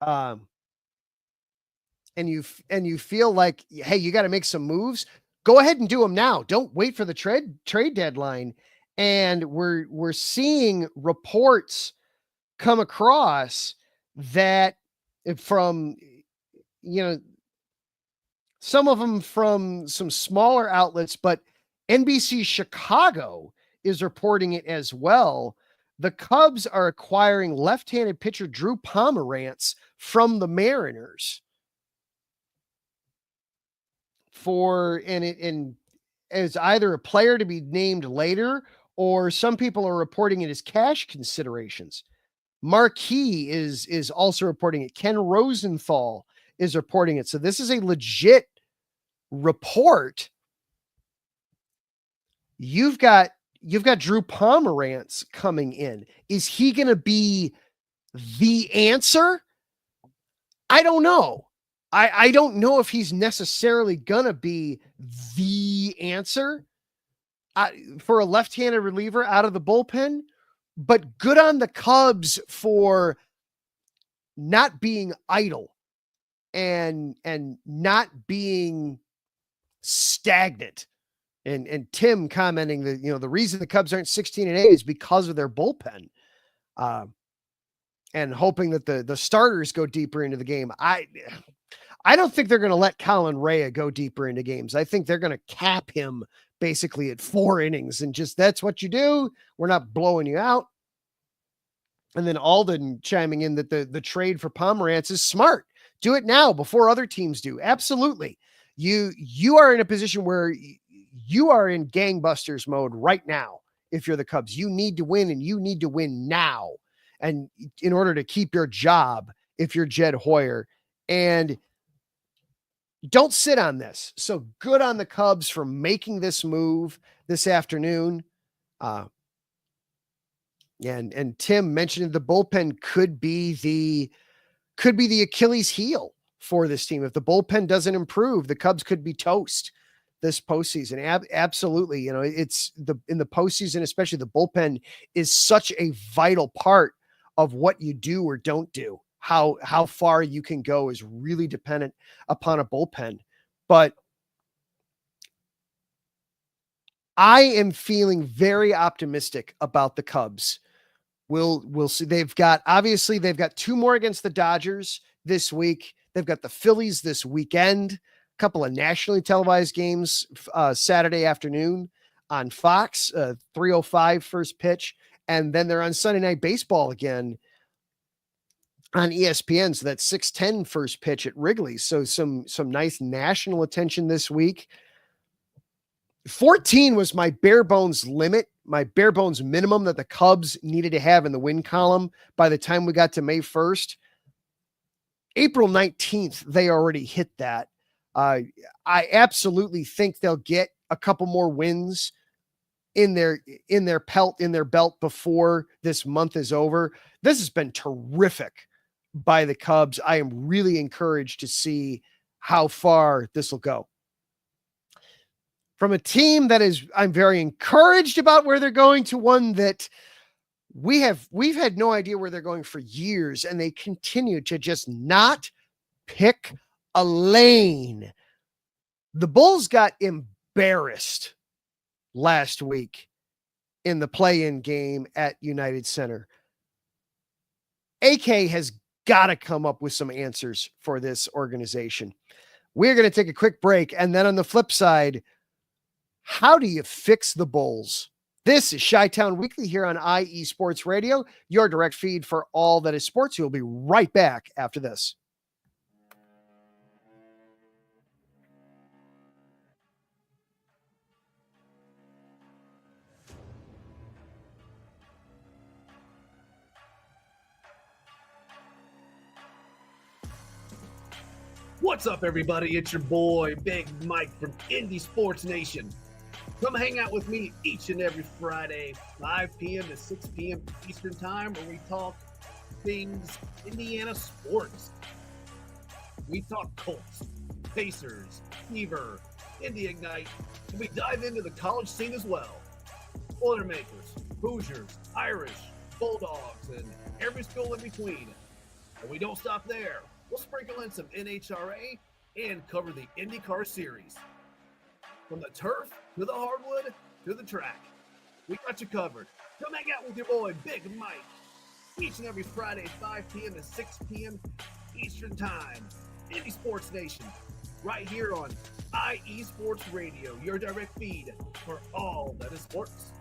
hey, you got to make some moves, go ahead and do them now. Don't wait for the trade deadline. And we're seeing reports come across that from, some of them from some smaller outlets, but NBC Chicago is reporting it as well. The Cubs are acquiring left-handed pitcher Drew Pomerantz from the Mariners and as either a player to be named later, or some people are reporting it as cash considerations. Marquee is also reporting it. Ken Rosenthal is reporting it. So this is a legit report. You've got Drew Pomerantz coming in. Is he going to be the answer? I don't know. I don't know if he's necessarily going to be the answer for a left-handed reliever out of the bullpen, but good on the Cubs for not being idle and not being stagnant. And Tim commenting that, the reason the Cubs aren't 16-8 is because of their bullpen. And hoping that the starters go deeper into the game. I don't think they're going to let Colin Rea go deeper into games. I think they're going to cap him basically at 4 innings and just, that's what you do. We're not blowing you out. And then Alden chiming in that the trade for Pomerantz is smart. Do it now before other teams do. Absolutely. You are in a position where you are in gangbusters mode right now. If you're the Cubs, you need to win, and you need to win now. And in order to keep your job, if you're Jed Hoyer, and don't sit on this. So good on the Cubs for making this move this afternoon. And Tim mentioned the bullpen could be the Achilles heel for this team. If the bullpen doesn't improve, the Cubs could be toast this postseason. Absolutely. It's in the postseason, especially the bullpen is such a vital part of what you do or don't do. How far you can go is really dependent upon a bullpen. But I am feeling very optimistic about the Cubs. We'll see. They've got 2 more against the Dodgers this week. They've got the Phillies this weekend, a couple of nationally televised games Saturday afternoon on Fox, 3:05 first pitch. And then they're on Sunday Night Baseball again on ESPN. So that's 6:10 first pitch at Wrigley. So some nice national attention this week. 14 was my bare bones limit, my bare bones minimum that the Cubs needed to have in the win column by the time we got to May 1st. April 19th, they already hit that. I absolutely think they'll get a couple more wins in their belt before this month is over. This has been terrific by the Cubs. I am really encouraged to see how far this will go. From a team I'm very encouraged about where they're going, to one that we've had no idea where they're going for years, and they continue to just not pick a lane. The Bulls got embarrassed last week in the play-in game at United Center. AK has got to come up with some answers for this organization. We're going to take a quick break, and then on the flip side, how do you fix the Bulls? This is Chi-Town Weekly here on IE Sports Radio, your direct feed for all that is sports. We'll be right back after this. What's up, everybody? It's your boy, Big Mike from Indie Sports Nation. Come hang out with me each and every Friday, 5 p.m. to 6 p.m. Eastern Time, where we talk things Indiana sports. We talk Colts, Pacers, Fever, Indy Ignite, and we dive into the college scene as well. Boilermakers, Hoosiers, Irish, Bulldogs, and every school in between. And we don't stop there. We'll sprinkle in some NHRA and cover the IndyCar series. From the turf to the hardwood to the track, we got you covered. Come hang out with your boy, Big Mike, each and every Friday, 5 p.m. to 6 p.m. Eastern Time. Indie Sports Nation, right here on IE Sports Radio, your direct feed for all that is sports.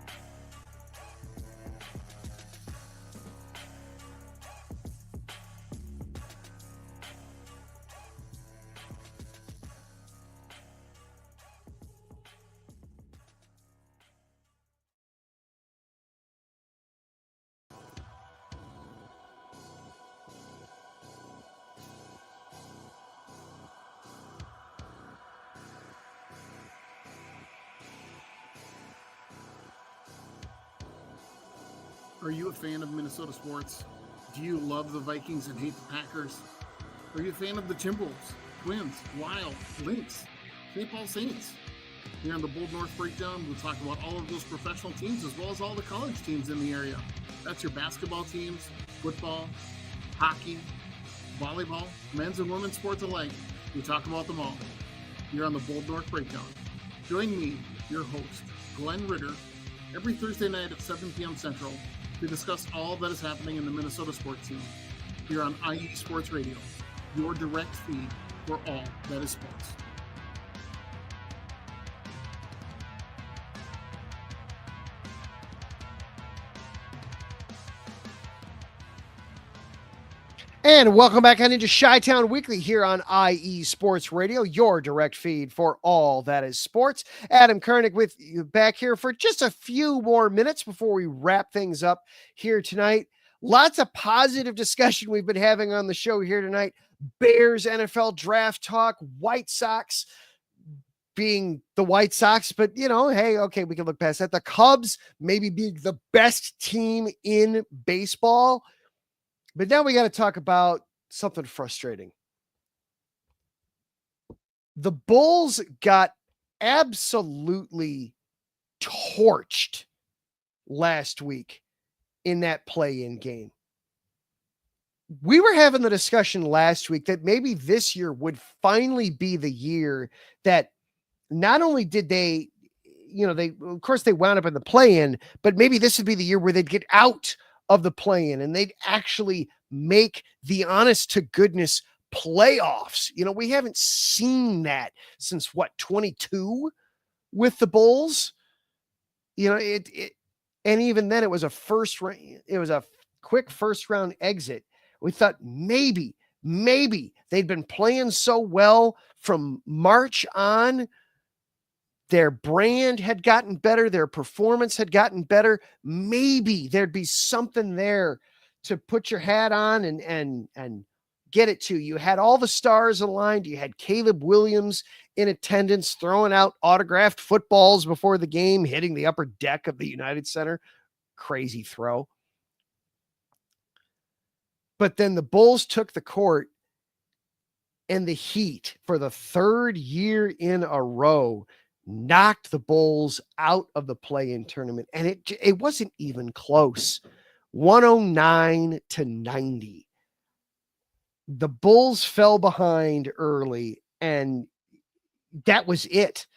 Are you a fan of Minnesota sports? Do you love the Vikings and hate the Packers? Are you a fan of the Timberwolves, Twins, Wild, Lynx, St. Paul Saints? Here on the Bold North Breakdown, we'll talk about all of those professional teams as well as all the college teams in the area. That's your basketball teams, football, hockey, volleyball, men's and women's sports alike. We talk about them all. Here on the Bold North Breakdown. Join me, your host, Glenn Ritter, every Thursday night at 7 p.m. Central to discuss all that is happening in the Minnesota sports scene. Here on IE Sports Radio, your direct feed for all that is sports. And welcome back on into Chi-Town Weekly here on IE Sports Radio, your direct feed for all that is sports. Adam Kernick with you back here for just a few more minutes before we wrap things up here tonight. Lots of positive discussion we've been having on the show here tonight. Bears NFL draft talk, White Sox being the White Sox, but hey, okay, we can look past that. The Cubs maybe being the best team in baseball. But now we got to talk about something frustrating. The Bulls got absolutely torched last week in that play-in game. We were having the discussion last week that maybe this year would finally be the year that not only did they of course they wound up in the play-in, but maybe this would be the year where they'd get out of the play-in and they'd actually make the honest to goodness playoffs. We haven't seen that since 22 with the Bulls. And even then it was a quick first round exit. We thought maybe they'd been playing so well from March on. Their brand had gotten better. Their performance had gotten better. Maybe there'd be something there to put your hat on and get it to. You had all the stars aligned. You had Caleb Williams in attendance, throwing out autographed footballs before the game, hitting the upper deck of the United Center. Crazy throw. But then the Bulls took the court, and the Heat, for the third year in a row, knocked the Bulls out of the play-in tournament. And it wasn't even close. 109-90. The Bulls fell behind early, and that was it.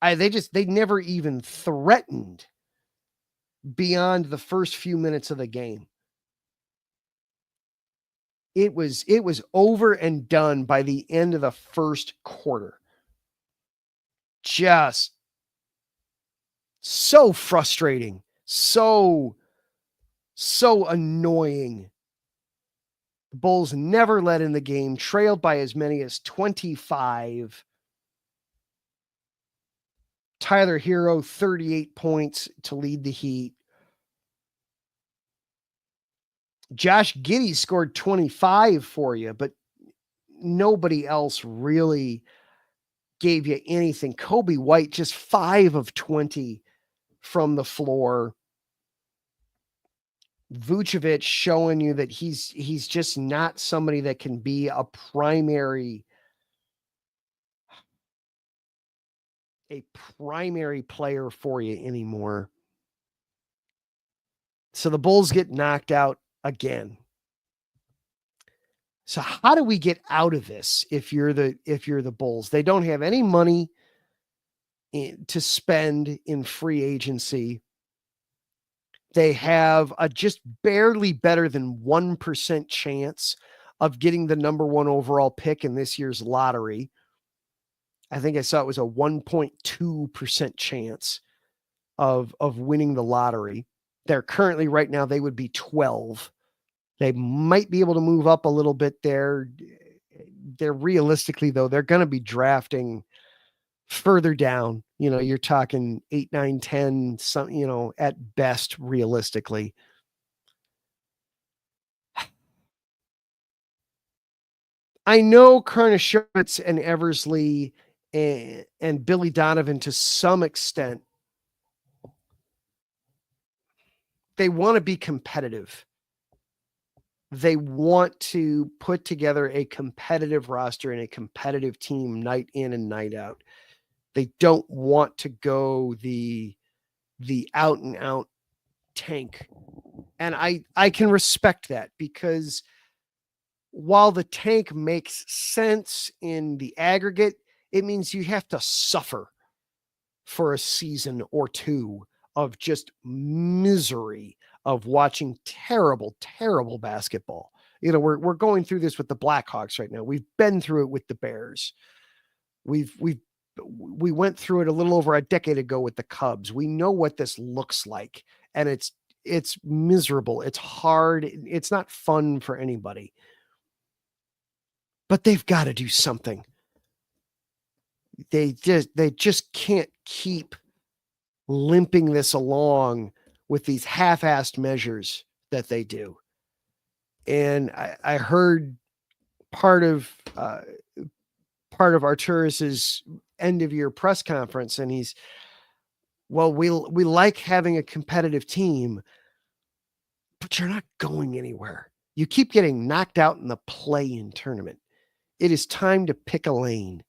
They never even threatened beyond the first few minutes of the game. It was over and done by the end of the first quarter. Just so frustrating, so annoying. The Bulls never led in the game, trailed by as many as 25. Tyler Hero, 38 points to lead the Heat. Josh Giddey scored 25 for you, but nobody else really gave you anything. Kobe White, just 5 of 20 from the floor. Vucevic showing you that he's just not somebody that can be a primary player for you anymore. So the Bulls get knocked out again. So how do we get out of this if you're the Bulls? They don't have any money to spend in free agency. They have a just barely better than 1% chance of getting the number 1 overall pick in this year's lottery. I think I saw it was a 1.2% chance of winning the lottery. They're currently right now, they would be 12. They might be able to move up a little bit there. They're realistically, though, they're going to be drafting further down. You're talking 8, 9, 10, some, at best, realistically. I know Karnashevitz and Eversley and Billy Donovan to some extent they want to be competitive. They want to put together a competitive roster and a competitive team night in and night out. They don't want to go the out and out tank. And I can respect that, because while the tank makes sense in the aggregate, it means you have to suffer for a season or two of just misery of watching terrible, terrible basketball. You know, we're going through this with the Blackhawks right now. We've been through it with the Bears. We went through it a little over a decade ago with the Cubs. We know what this looks like, and it's miserable. It's hard. It's not fun for anybody. But they've got to do something. They just can't keep limping this along with these half-assed measures that they do. And I heard part of Arturas's end of year press conference, and he's, well, we like having a competitive team, but you're not going anywhere. You keep getting knocked out in the play-in tournament. It is time to pick a lane.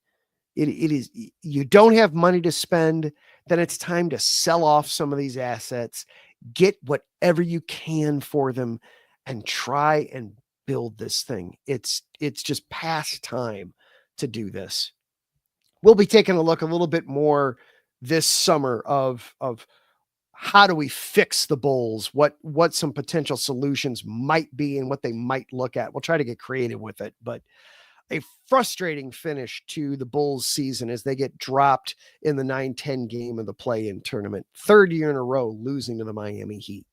It is, you don't have money to spend, then it's time to sell off some of these assets, get whatever you can for them, and try and build this thing. It's just past time to do this. We'll be taking a look a little bit more this summer of how do we fix the Bulls, what some potential solutions might be and what they might look at. We'll try to get creative with it, but a frustrating finish to the Bulls season as they get dropped in the 9-10 game of the play-in tournament. Third year in a row losing to the Miami Heat.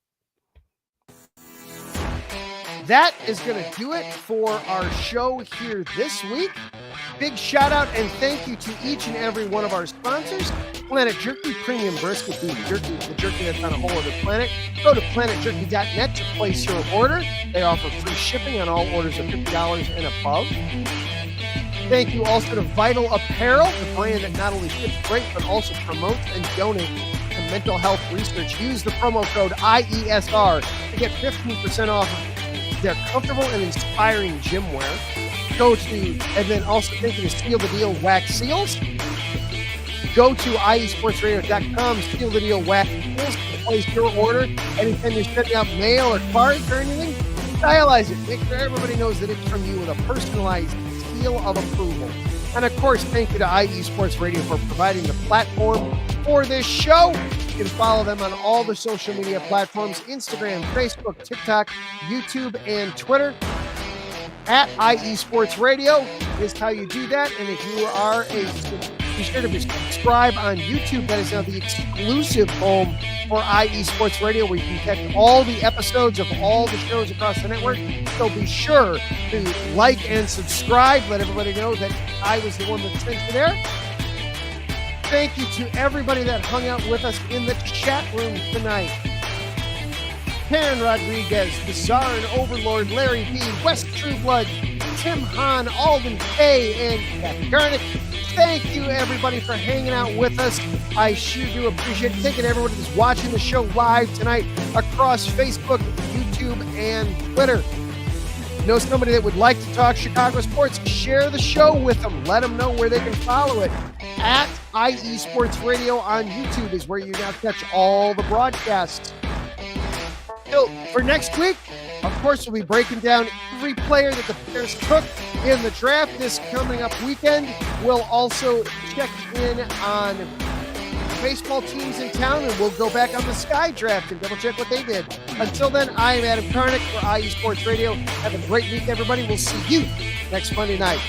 That is going to do it for our show here this week. Big shout out and thank you to each and every one of our sponsors. Planet Jerky, premium brisket beef jerky, the jerky that's on a whole other planet. Go to planetjerky.net to place your order. They offer free shipping on all orders of $50 and above. Thank you also to Vital Apparel, the brand that not only ships great, but also promotes and donates to mental health research. Use the promo code IESR to get 15% off of their comfortable and inspiring gym wear. And then also thank you to Seal the Deal Wax Seals. Go to IESportsRadio.com, Seal the Deal Wax Seals to place your order. Anytime you're sending out mail or cards or anything, stylize it. Make sure everybody knows that it's from you with a personalized seal of approval. And of course, thank you to IE Sports Radio for providing the platform for this show. You can follow them on all the social media platforms, Instagram, Facebook, TikTok, YouTube, and Twitter. At IE Sports Radio is how you do that. And if you are be sure to subscribe on YouTube. That is now the exclusive home for IE Sports Radio, where you can catch all the episodes of all the shows across the network. So be sure to like and subscribe. Let everybody know that I was the one that sent you there. Thank you to everybody that hung out with us in the chat room tonight. Karen Rodriguez, the Czar and Overlord, Larry B, West Trueblood, Tim Hahn, Alden K, and Kathy Garnick. Thank you, everybody, for hanging out with us. I sure do appreciate it. Thank you to everybody that's watching the show live tonight across Facebook, YouTube, and Twitter. Know somebody that would like to talk Chicago sports? Share the show with them. Let them know where they can follow it. At IE Sports Radio on YouTube is where you now catch all the broadcasts. So for next week, of course, we'll be breaking down every player that the Bears took in the draft this coming up weekend. We'll also check in on baseball teams in town, and we'll go back on the Sky Draft and double check what they did. Until then, I am Adam Karnick for IE Sports Radio. Have a great week, everybody. We'll see you next Monday night.